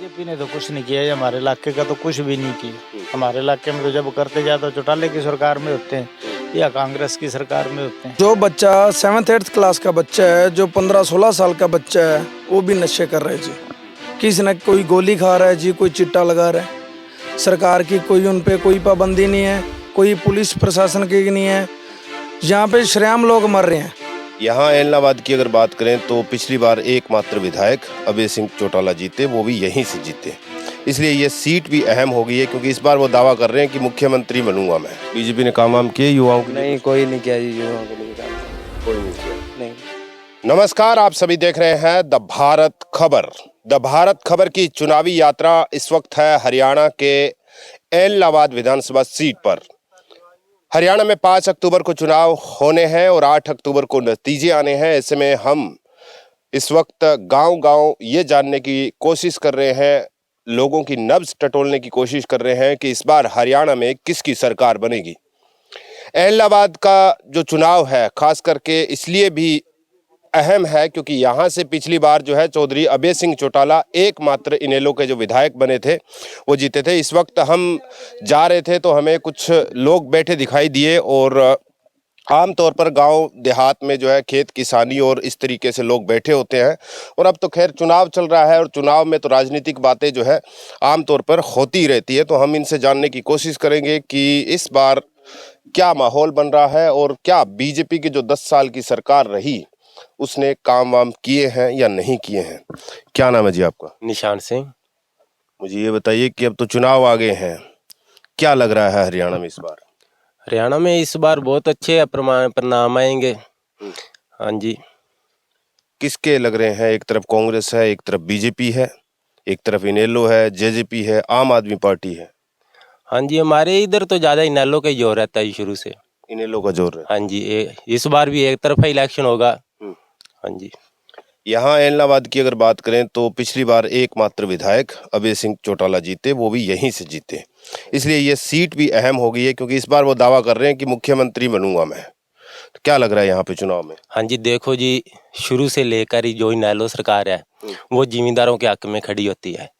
BJP ने तो कुछ नहीं किया है, हमारे इलाके का तो कुछ भी नहीं किया। हमारे इलाके में तो जब करते जाते चौटाले की सरकार में होते हैं या कांग्रेस की सरकार में होते हैं। जो बच्चा 7th-8th क्लास का बच्चा है, जो 15-16 साल का बच्चा है, वो भी नशे कर रहे हैं जी। किसी न कोई गोली खा रहा है जी, कोई चिट्टा लगा रहा है। सरकार की कोई उन पे कोई पाबंदी नहीं है, कोई पुलिस प्रशासन की नहीं है। यहाँ पे शरेआम लोग मर रहे हैं। यहाँ एलनाबाद की अगर बात करें तो पिछली बार एकमात्र विधायक अभय सिंह चौटाला जीते, वो भी यहीं से जीते। इसलिए ये सीट भी अहम हो गई है, क्योंकि इस बार वो दावा कर रहे हैं कि मुख्यमंत्री बनूंगा मैं। बीजेपी ने काम वाम किए युवाओं के लिए? नहीं, कोई नहीं किया जी युवाओं के लिए काम। कोई नहीं किया। नहीं। नमस्कार, आप सभी देख रहे हैं द भारत खबर। द भारत खबर की चुनावी यात्रा इस वक्त है हरियाणा के एलनाबाद विधानसभा सीट पर। हरियाणा में 5 अक्टूबर को चुनाव होने हैं और 8 अक्टूबर को नतीजे आने हैं। ऐसे में हम इस वक्त गांव-गांव ये जानने की कोशिश कर रहे हैं, लोगों की नब्ज टटोलने की कोशिश कर रहे हैं कि इस बार हरियाणा में किसकी सरकार बनेगी। एलनाबाद का जो चुनाव है खास करके इसलिए भी अहम है क्योंकि यहाँ से पिछली बार जो है चौधरी अभय सिंह चौटाला एकमात्र इनेलो के जो विधायक बने थे वो जीते थे। इस वक्त हम जा रहे थे तो हमें कुछ लोग बैठे दिखाई दिए और आमतौर पर गांव देहात में जो है खेत किसानी और इस तरीके से लोग बैठे होते हैं। और अब तो खैर चुनाव चल रहा है और चुनाव में तो राजनीतिक बातें जो है आमतौर पर होती रहती है। तो हम इनसे जानने की कोशिश करेंगे कि इस बार क्या माहौल बन रहा है और क्या बीजेपी की जो 10 साल की सरकार रही उसने काम वाम किए हैं या नहीं किए हैं। क्या नाम है जी आपका? निशान सिंह। मुझे ये बताइए कि अब तो चुनाव आ गए हैं, क्या लग रहा है हरियाणा में इस बार? हरियाणा में इस बार बहुत अच्छे परिणाम आएंगे। हाँ जी। किसके लग रहे हैं? एक तरफ कांग्रेस है, एक तरफ बीजेपी है, एक तरफ इनेलो है, जेजेपी है, आम आदमी पार्टी है। हाँ जी, हमारे इधर तो ज्यादा इनेलो का ही जोर रहता है शुरू से। इनेलो का जोर है। हाँ जी, इस बार भी एक तरफा इलेक्शन होगा। हाँ जी। यहाँ एलनाबाद की अगर बात करें तो पिछली बार एकमात्र विधायक अभय सिंह चौटाला जीते, वो भी यहीं से जीते। इसलिए ये सीट भी अहम हो गई है क्योंकि इस बार वो दावा कर रहे हैं कि मुख्यमंत्री बनूंगा मैं। तो क्या लग रहा है यहाँ पे चुनाव में? हाँ जी, देखो जी, शुरू से लेकर ही जो इनेलो सरकार है वो जिम्मेदारों के हक में खड़ी होती है।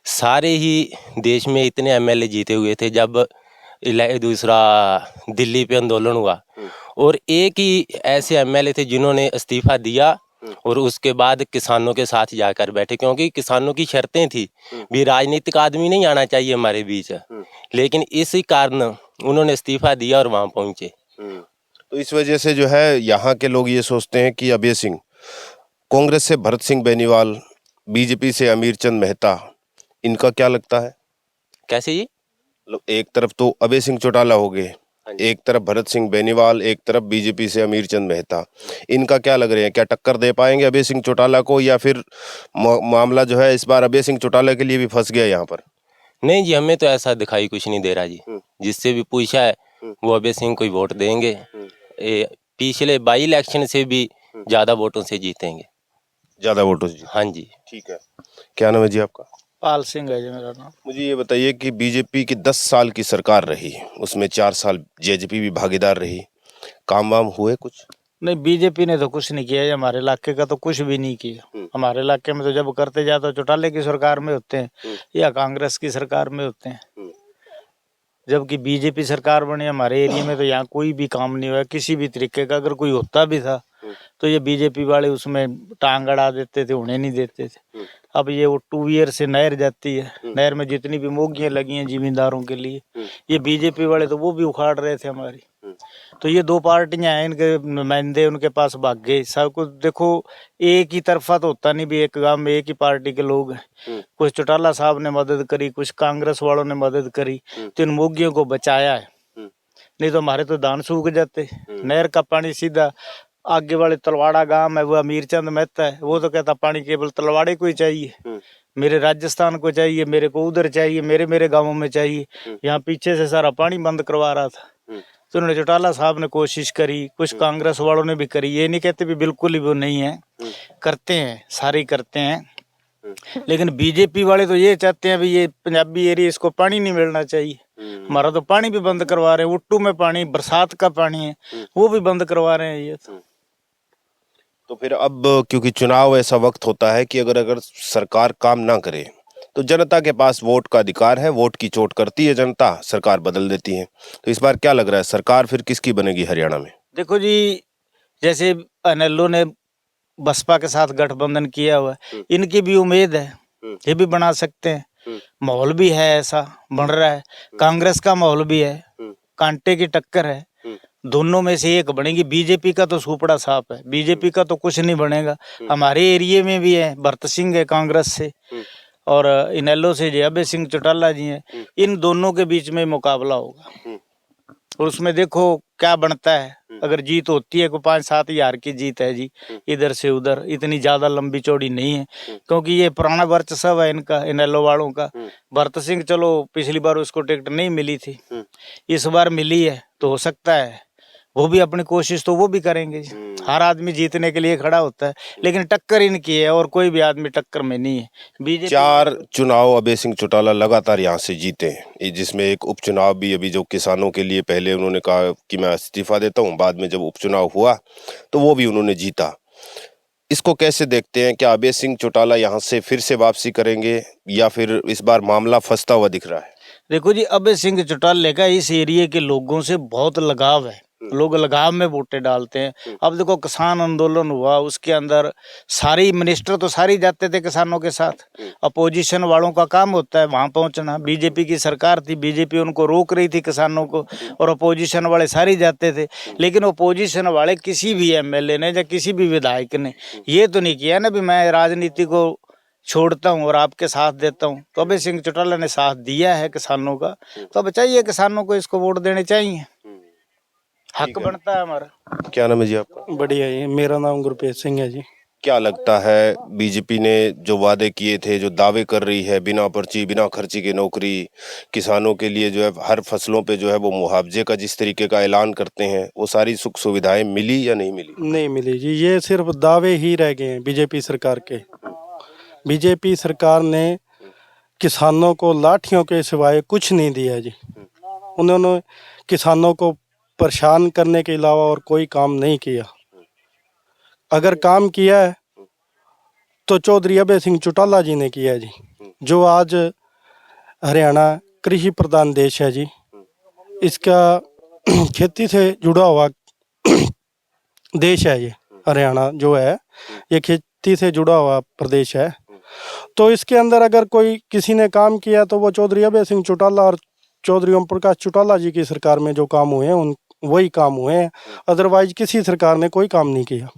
सारे ही देश में इतने एमएलए जीते हुए थे जब दूसरा दिल्ली पे आंदोलन हुआ, और एक ही ऐसे एमएलए थे जिन्होंने इस्तीफा दिया और उसके बाद किसानों के साथ जाकर बैठे, क्योंकि किसानों की शर्तें थी भी राजनीतिक आदमी नहीं आना चाहिए हमारे बीच, लेकिन इसी कारण उन्होंने इस्तीफा दिया और वहां पहुंचे। तो इस वजह से जो है यहाँ के लोग ये सोचते हैं कि अभय सिंह, कांग्रेस से भरत सिंह बेनीवाल, बीजेपी से अमीरचंद मेहता, इनका क्या लगता है? कैसे जी? एक तरफ तो अभय सिंह चौटाला हो गए, एक तरफ भरत सिंह बेनीवाल, एक तरफ बीजेपी से अमीरचंद मेहता, इनका क्या लग रहे हैं? क्या टक्कर दे पाएंगे अभय सिंह चौटाला को, या फिर मामला जो है इस बार अभय सिंह चौटाला के लिए भी फंस गया यहाँ पर? नहीं जी, हमें तो ऐसा दिखाई कुछ नहीं दे रहा जी। जिससे भी पूछा है वो अभय सिंह को ही वोट देंगे। पिछले बाई इलेक्शन से भी ज्यादा वोटों से जीतेंगे। ज्यादा वोटों से? हाँ जी। ठीक है। क्या नाम है जी आपका? पाल सिंह है जी मेरा नाम। मुझे ये बताइए कि बीजेपी की 10 साल की सरकार रही, उसमें 4 साल जेजेपी भी भागीदार रही, काम वाम हुए कुछ? नहीं, बीजेपी ने तो कुछ नहीं किया है, हमारे इलाके का तो कुछ भी नहीं किया। हमारे इलाके में तो जब करते जाते चौटाले की सरकार में होते हैं या कांग्रेस की सरकार में होते हैं। जबकि बीजेपी सरकार बनी हमारे एरिया में तो यहाँ कोई भी काम नहीं हुआ किसी भी तरीके का। अगर कोई होता भी था तो ये बीजेपी वाले उसमें टांग अड़ा देते थे, उन्हें नहीं देते थे। अब ये वो 2 ईयर से नहर जाती है, नहर में जितनी भी मोगियां लगी हैं जिम्मेदारों के लिए, ये बीजेपी वाले तो वो भी उखाड़ रहे थे हमारी। तो ये 2 पार्टियां हैं, इनके नुमाइंदे उनके पास भाग गए। सब कुछ देखो, एक ही तरफा तो होता नहीं भी, एक गांव में एक ही पार्टी के लोग हैं। कुछ चौटाला साहब ने मदद करी, कुछ कांग्रेस वालों ने मदद करी, तो इन मोगियों को बचाया है। नहीं तो हमारे तो धान सूख जाते। नहर का पानी सीधा आगे वाले तलवाड़ा गांव है, वो अमीरचंद मेहता है, वो तो कहता पानी केवल तलवाड़े को ही चाहिए, मेरे राजस्थान को चाहिए, मेरे को उधर चाहिए, मेरे गांवों में चाहिए। यहाँ पीछे से सारा पानी बंद करवा रहा था। तो उन्होंने चौटाला साहब ने कोशिश करी, कुछ कांग्रेस वालों ने भी करी। ये नहीं कहते भी बिल्कुल ही वो नहीं है, करते हैं, सारे करते हैं। लेकिन बीजेपी वाले तो ये चाहते हैं भी ये पंजाबी एरिया इसको पानी नहीं मिलना चाहिए। हमारा तो पानी भी बंद करवा रहे हैं, उट्टू में पानी, बरसात का पानी है वो भी बंद करवा रहे हैं ये तो फिर अब क्योंकि चुनाव ऐसा वक्त होता है कि अगर सरकार काम ना करे तो जनता के पास वोट का अधिकार है, वोट की चोट करती है जनता, सरकार बदल देती है। तो इस बार क्या लग रहा है, सरकार फिर किसकी बनेगी हरियाणा में? देखो जी, जैसे अनेलो ने बसपा के साथ गठबंधन किया हुआ है, इनकी भी उम्मीद है, ये भी बना सकते हैं। माहौल भी है, ऐसा बन रहा है। कांग्रेस का माहौल भी है, कांटे की टक्कर है, दोनों में से एक बनेगी। बीजेपी का तो सुपड़ा साफ है, बीजेपी का तो कुछ नहीं बनेगा। हमारे एरिया में भी है, भरत सिंह है कांग्रेस से, और इनेलो से जय अभय सिंह चौटाला जी हैं। इन दोनों के बीच में मुकाबला होगा, और उसमें देखो क्या बनता है। अगर जीत होती है, को 5-7 हजार की जीत है जी, इधर से उधर, इतनी ज्यादा लंबी चौड़ी नहीं है, क्योंकि ये पुराना वर्चस्व है इनका, इनेलो वालों का। भरत सिंह चलो पिछली बार उसको टिकट नहीं मिली थी, इस बार मिली है, तो हो सकता है वो भी अपनी कोशिश तो वो भी करेंगे। हर आदमी जीतने के लिए खड़ा होता है, लेकिन टक्कर इनकी है, और कोई भी आदमी टक्कर में नहीं है। बीजेपी 4 चुनाव अभय सिंह चौटाला लगातार यहाँ से जीते हैं, जिसमें एक उपचुनाव भी अभी जो किसानों के लिए पहले उन्होंने कहा कि मैं इस्तीफा देता हूँ, बाद में जब उपचुनाव हुआ तो वो भी उन्होंने जीता। इसको कैसे देखते हैं, क्या अभय सिंह चौटाला यहाँ से फिर से वापसी करेंगे या फिर इस बार मामला फंसता हुआ दिख रहा है? देखो जी, अभय सिंह चौटाला का इस एरिया के लोगों से बहुत लगाव है, लोग लगाव में वोटें डालते हैं। अब देखो किसान आंदोलन हुआ, उसके अंदर सारी मिनिस्टर तो सारी जाते थे किसानों के साथ, अपोजिशन वालों का काम होता है वहां पहुंचना। बीजेपी की सरकार थी, बीजेपी उनको रोक रही थी किसानों को, और अपोजिशन वाले सारी जाते थे। लेकिन अपोजिशन वाले किसी भी एमएलए ने या किसी भी विधायक ने ये तो नहीं किया ना भी मैं राजनीति को छोड़ता हूँ और आपके साथ देता हूँ। तो अभय सिंह चौटाला ने साथ दिया है किसानों का, तो अब चाहिए किसानों को इसको वोट देने चाहिए, हक बनता है हमारा। क्या नाम है जी आपका? बढ़िया है, मेरा नाम गुरप्रीत सिंह है जी। क्या लगता है, बीजेपी ने जो वादे किए थे, जो दावे कर रही है, बिना पर्ची बिना खर्ची की नौकरी, किसानों के लिए जो है हर फसलों पे जो है वो मुआवजे का जिस तरीके का ऐलान करते हैं, वो सारी सुख सुविधाएं मिली या नहीं मिली? नहीं मिली जी, ये सिर्फ दावे ही रह गए हैं बीजेपी सरकार के। बीजेपी सरकार ने किसानों को लाठियों के सिवाय कुछ नहीं दिया जी। उन्होंने किसानों को परेशान करने के अलावा और कोई काम नहीं किया। अगर काम किया है तो चौधरी अभय सिंह चौटाला जी ने किया है जी। जो आज हरियाणा कृषि प्रधान देश है जी, इसका खेती से जुड़ा हुआ देश है ये हरियाणा जो है, ये खेती से जुड़ा हुआ प्रदेश है। तो इसके अंदर अगर कोई किसी ने काम किया तो वो चौधरी अभय सिंह चौटाला और चौधरी ओम प्रकाश चौटाला जी की सरकार में जो काम हुए हैं उन वही काम हुए हैं। अदरवाइज किसी सरकार ने कोई काम नहीं किया।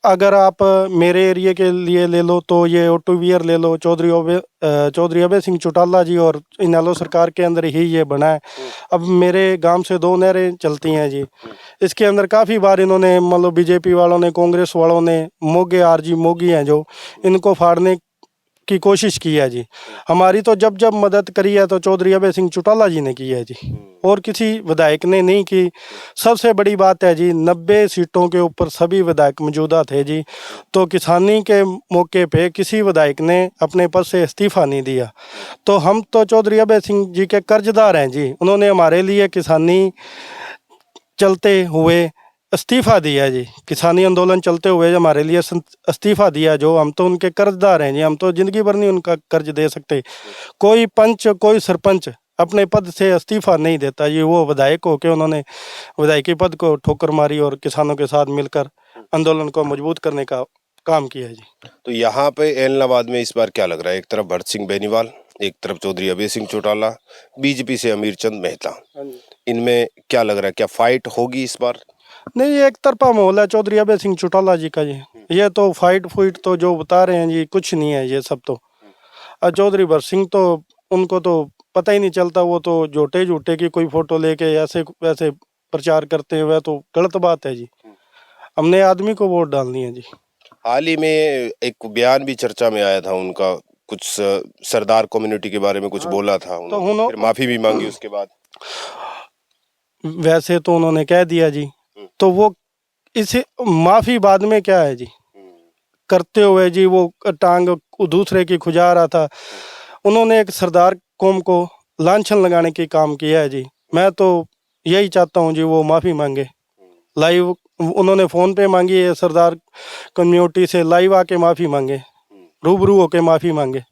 अगर आप मेरे एरिया के लिए ले लो तो ये ऑटो वीयर ले लो, चौधरी अभय सिंह चौटाला जी और इनेलो सरकार के अंदर ही ये बना है। अब मेरे गांव से 2 नहरें चलती हैं जी, इसके अंदर काफ़ी बार इन्होंने मतलब बीजेपी वालों ने, कांग्रेस वालों ने मोगे आरजी मोगी हैं जो, इनको फाड़ने की कोशिश की है जी। हमारी तो जब जब मदद करी है तो चौधरी अभय सिंह चौटाला जी ने की है जी, और किसी विधायक ने नहीं की। सबसे बड़ी बात है जी, 90 सीटों के ऊपर सभी विधायक मौजूदा थे जी, तो किसानी के मौके पे किसी विधायक ने अपने पद से इस्तीफा नहीं दिया। तो हम तो चौधरी अभय सिंह जी के कर्जदार हैं जी। उन्होंने हमारे लिए किसानी चलते हुए इस्तीफा दिया जी, किसानी आंदोलन चलते हुए हमारे लिए इस्तीफा दिया, जो हम तो उनके कर्जदार हैं जी। हम तो जिंदगी भर नहीं उनका कर्ज दे सकते। कोई पंच कोई सरपंच अपने पद से इस्तीफा नहीं देता जी। वो विधायक होकर उन्होंने विधायकी पद को ठोकर मारी और किसानों के साथ मिलकर आंदोलन को मजबूत करने का काम किया जी। तो यहाँ पे एलनाबाद में इस बार क्या लग रहा है, एक तरफ भरत सिंह बेनीवाल, एक तरफ चौधरी अभय सिंह चौटाला, बीजेपी से अमीर चंद मेहता, इनमें क्या लग रहा है, क्या फाइट होगी इस बार? नहीं, ये एक तरफा माहौल है चौधरी अभय सिंह चौटाला जी का जी। ये तो फाइट तो जो बता रहे हैं जी कुछ नहीं है ये सब तो। और चौधरी भरत सिंह तो उनको तो पता ही नहीं चलता, वो तो झूठे की कोई फोटो लेके ऐसे वैसे प्रचार करते हुए, तो गलत बात है जी। हमने आदमी को वोट डालनी है जी। हाल ही में एक बयान भी चर्चा में आया था उनका, कुछ सरदार कम्युनिटी के बारे में कुछ बोला था उन्होंने, फिर माफी भी मांगी उसके बाद। वैसे तो उन्होंने कह दिया जी, तो वो इसे माफी बाद में क्या है जी करते हुए जी, वो टांग दूसरे की खुजा रहा था। उन्होंने एक सरदार कौम को लांछन लगाने की काम किया है जी। मैं तो यही चाहता हूँ जी वो माफ़ी मांगे। लाइव उन्होंने फ़ोन पे मांगी है सरदार कम्युनिटी से, लाइव आके माफ़ी मांगे, रूबरू होके माफ़ी मांगे।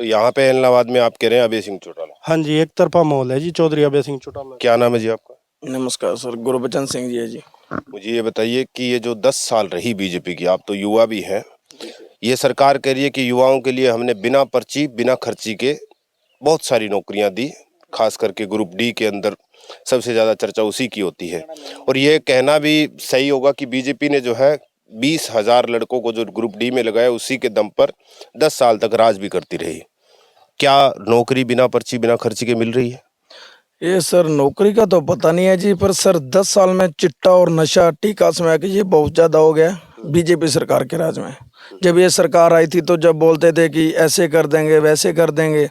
तो यहाँ पे इलाहाबाद में आप कह रहे हैं अभय सिंह चौटाला, हाँ जी, एक तरफा माहौल है जी। चौधरी अभय सिंह चौटाला। क्या नाम है जी आपका? नमस्कार सर, गुरबचन सिंह जी है जी। मुझे ये बताइए कि ये जो 10 साल रही बीजेपी की, आप तो युवा भी हैं, ये सरकार कह रही है कि युवाओं के लिए हमने बिना पर्ची बिना खर्ची के बहुत सारी नौकरियां दी, खास करके ग्रुप डी के अंदर सबसे ज़्यादा चर्चा उसी की होती है। और ये कहना भी सही होगा कि बीजेपी ने जो है 20,000 लड़कों को जो ग्रुप डी में लगाया, उसी के दम पर 10 साल तक राज भी करती रही। क्या नौकरी बिना पर्ची बिना खर्ची के मिल रही है? ये सर नौकरी का तो पता नहीं है जी, पर सर 10 साल में चिट्टा और नशा टीका स्मैक ये बहुत ज़्यादा हो गया बीजेपी सरकार के राज में। जब ये सरकार आई थी तो जब बोलते थे कि ऐसे कर देंगे वैसे कर देंगे,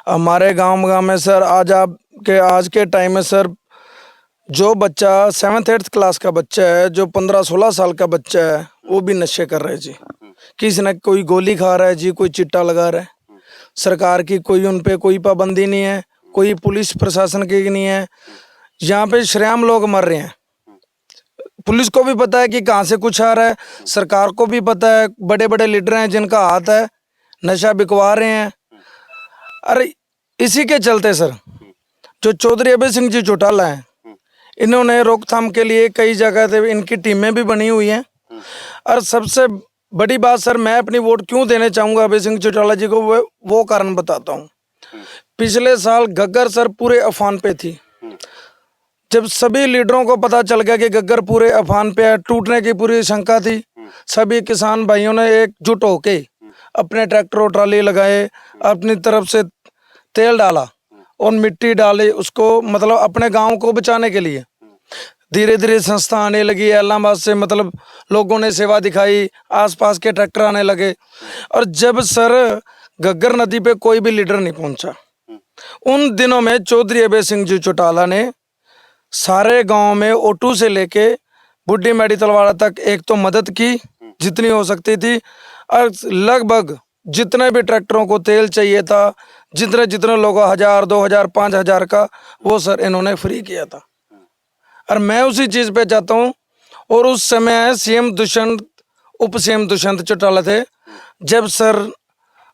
हमारे गांव में सर आज के टाइम में सर जो बच्चा 7th-8th क्लास का बच्चा है, जो 15-16 साल का बच्चा है, वो भी नशे कर रहे जी। किसी न कोई गोली खा रहा है जी, कोई चिट्टा लगा रहा है। सरकार की कोई उन पे कोई पाबंदी नहीं है, कोई पुलिस प्रशासन की नहीं है। यहाँ पे शरेआम लोग मर रहे हैं। पुलिस को भी पता है कि कहाँ से कुछ आ रहा है, सरकार को भी पता है, बड़े बड़े लीडर हैं जिनका हाथ है, नशा बिकवा रहे हैं। अरे इसी के चलते सर जो चौधरी अभय सिंह जी चौटाला हैं, इन्होंने रोकथाम के लिए कई जगह पे इनकी टीमें भी बनी हुई हैं। और सबसे बड़ी बात सर, मैं अपनी वोट क्यों देने चाहूँगा अभय सिंह चौटाला जी को, वो कारण बताता हूँ। पिछले साल गग्गर सर पूरे अफवान पे थी। जब सभी लीडरों को पता चल गया कि गग्गर पूरे अफवान पे है, टूटने की पूरी शंका थी, सभी किसान भाइयों ने एकजुट होके अपने ट्रैक्टर और ट्राली लगाए, अपनी तरफ से तेल डाला और मिट्टी डाली, उसको मतलब अपने गांव को बचाने के लिए। धीरे धीरे संस्था आने लगी, इलाहाबाद से मतलब लोगों ने सेवा दिखाई, आसपास के ट्रैक्टर आने लगे। और जब सर गग्गर नदी पे कोई भी लीडर नहीं पहुंचा, उन दिनों में चौधरी अभय सिंह जी चौटाला ने सारे गांव में ओटू से लेके बुड्ढी मेडी तलवाड़ा तक एक तो मदद की जितनी हो सकती थी, और लगभग जितने भी ट्रैक्टरों को तेल चाहिए था, जितने जितने लोगों 1000, 2000, 5000 का, वो सर इन्होंने फ्री किया था। और मैं उसी चीज़ पे जाता हूँ। और उस समय सीएम दुष्यंत, उप सीएम दुष्यंत चौटाला थे। जब सर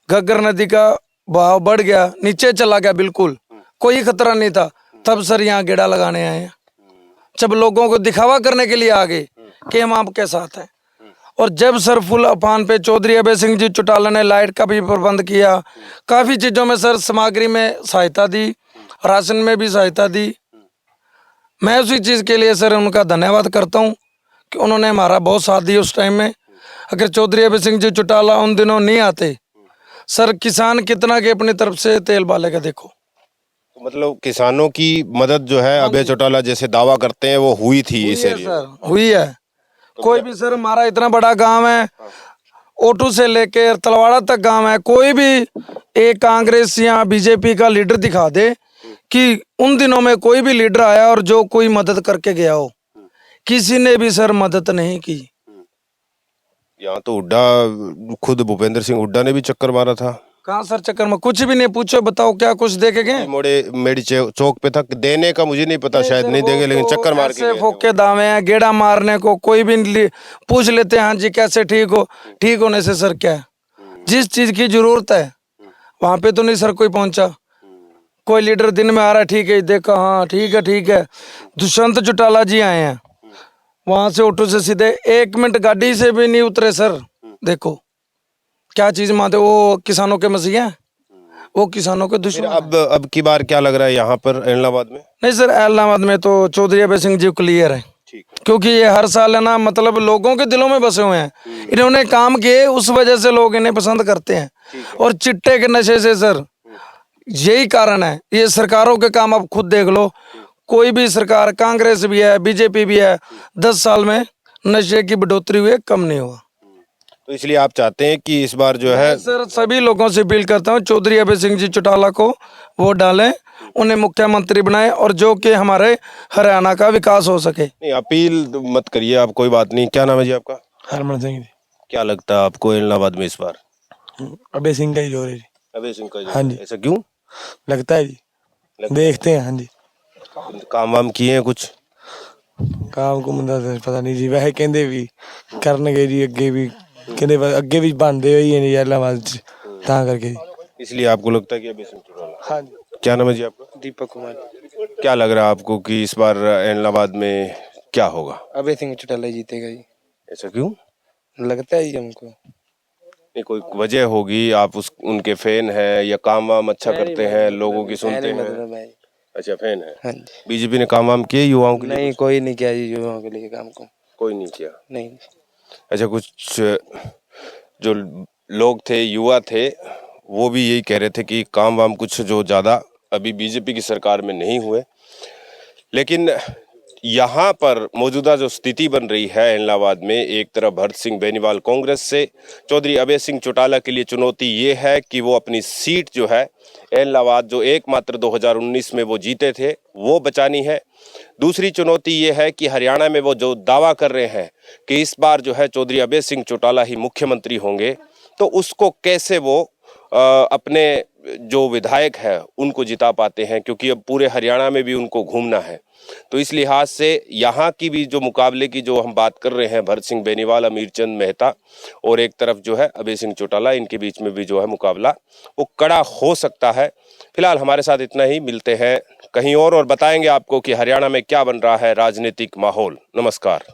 घग्गर नदी का बहाव बढ़ गया, नीचे चला गया, बिल्कुल कोई खतरा नहीं था, तब सर यहाँ गेड़ा लगाने आए हैं। जब लोगों को दिखावा करने के लिए आ गए कि हम आपके साथ हैं। और जब सर फुल अफान पे चौधरी अभय सिंह जी चौटाला ने लाइट का भी प्रबंध किया, काफ़ी चीज़ों में सर सामग्री में सहायता दी, राशन में भी सहायता दी। मैं उसी चीज़ के लिए सर उनका धन्यवाद करता हूँ कि उन्होंने हमारा बहुत साथ दिया उस टाइम में। अगर चौधरी अभय सिंह जी चौटाला उन दिनों नहीं आते, सर किसान कितना के अपनी तरफ से तेल बालेगा। देखो मतलब किसानों की मदद जो है अभय चौटाला जैसे दावा करते हैं वो हुई थी इस एरिया में। सर हुई है। कोई भी सर, हमारा इतना बड़ा गांव है, ओटू से लेके तलवाड़ा तक गांव है, कोई भी एक कांग्रेस या बीजेपी का लीडर दिखा दे कि उन दिनों में कोई भी लीडर आया और जो कोई मदद करके गया हो, किसी ने भी सर मदद नहीं की। यहाँ तो हुड्डा, खुद भूपेंद्र सिंह हुड्डा ने भी चक्कर मारा था। कहाँ सर चक्कर में? कुछ भी नहीं। पूछो, बताओ क्या कुछ देखे गए? मोड़े मेडी चौक पे था, देने का मुझे नहीं पता, शायद नहीं देंगे, लेकिन चक्कर मार के गए फोक के दावे हैं, गेड़ा मारने को कोई भी पूछ लेते हैं, हाँ जी कैसे ठीक हो। ठीक होने से सर क्या है, जिस चीज की जरूरत है वहां पे तो नहीं सर कोई पहुंचा। कोई लीडर दिन में आ रहा है, ठीक है देखा, हाँ ठीक है ठीक है। दुष्यंत चौटाला जी आए हैं, वहां से ऑटो से सीधे 1 मिनट गाड़ी से भी नहीं उतरे सर। देखो क्या चीज मानते, वो किसानों के मसीहा हैं, वो किसानों के दुश्मन। अब की बार क्या लग रहा है यहाँ पर इलाहाबाद में? नहीं सर, इलाहाबाद में तो चौधरी अभय सिंह जी क्लियर है, क्योंकि ये हर साल है ना, मतलब लोगों के दिलों में बसे हुए हैं। इन्होंने काम किए, उस वजह से लोग इन्हें पसंद करते हैं। और चिट्टे के नशे से सर यही कारण है। ये सरकारों के काम आप खुद देख लो, कोई भी सरकार, कांग्रेस भी है, बीजेपी भी है, 10 साल में नशे की बढ़ोतरी हुई, कम नहीं हुआ। तो इसलिए आप चाहते हैं कि इस बार जो है सर सभी लोगों से अपील करता हूँ, चौधरी अभय सिंह जी चौटाला को वोट डालें, उन्हें मुख्यमंत्री बनाएं, और जो कि हमारे हरियाणा का विकास हो सके। नहीं, अपील मत करिए आप, कोई बात नहीं। क्या नाम है जी आपका? हरमन सिंह जी। क्या लगता है आपको इलाहाबाद में इस बार? अभय सिंह का ही जोर है जी। अभय सिंह का? हाँ जी। ऐसा क्यों लगता है जी? देखते हैं। हाँ जी। काम वाम किए हैं कुछ? काम को मुंदा पता नहीं जी, वैसे कहते भी करनगे जी, अगे भी कहते अगे भी बनते हुए ही इलाहाबाद च, तां करके जी। इसलिए आपको लगता है कि अभय सिंह चौटाला? हाँ जी, क्या नाम है जी आपका? दीपक कुमार। क्या लग रहा है आपको कि इस बार इलाहाबाद में क्या होगा? अभय सिंह चौटाला जीतेगा जी, ऐसा क्यों? लगता है जी हमको। नहीं, कोई वजह होगी, आप उनके फैन हैं या काम वाम अच्छा करते हैं, लोगों की सुनते हैं? मतलब है। अच्छा, फैन है। हाँ जी। बीजेपी ने काम वाम किए युवाओं के लिए? नहीं, कोई नहीं किया जी युवाओं के लिए काम को। कोई नहीं किया। नहीं। अच्छा, कुछ जो लोग थे, युवा थे, वो भी यही कह रहे थे कि काम वाम कुछ जो ज़्यादा अभी बीजेपी की सरकार में नहीं हुए। लेकिन यहाँ पर मौजूदा जो स्थिति बन रही है इलाहाबाद में, एक तरफ भरत सिंह बेनीवाल कांग्रेस से, चौधरी अभय सिंह चौटाला के लिए चुनौती ये है कि वो अपनी सीट जो है इलाहाबाद, जो एकमात्र 2019 में वो जीते थे, वो बचानी है। दूसरी चुनौती ये है कि हरियाणा में वो जो दावा कर रहे हैं कि इस बार जो है चौधरी अभय सिंह चौटाला ही मुख्यमंत्री होंगे, तो उसको कैसे वो अपने जो विधायक है उनको जिता पाते हैं, क्योंकि अब पूरे हरियाणा में भी उनको घूमना है। तो इस लिहाज से यहाँ की भी जो मुकाबले की जो हम बात कर रहे हैं, भरत सिंह बेनीवाल, अमीरचंद मेहता और एक तरफ जो है अभय सिंह चौटाला, इनके बीच में भी जो है मुकाबला वो कड़ा हो सकता है। फिलहाल हमारे साथ इतना ही, मिलते हैं कहीं और बताएंगे आपको कि हरियाणा में क्या बन रहा है राजनीतिक माहौल। नमस्कार।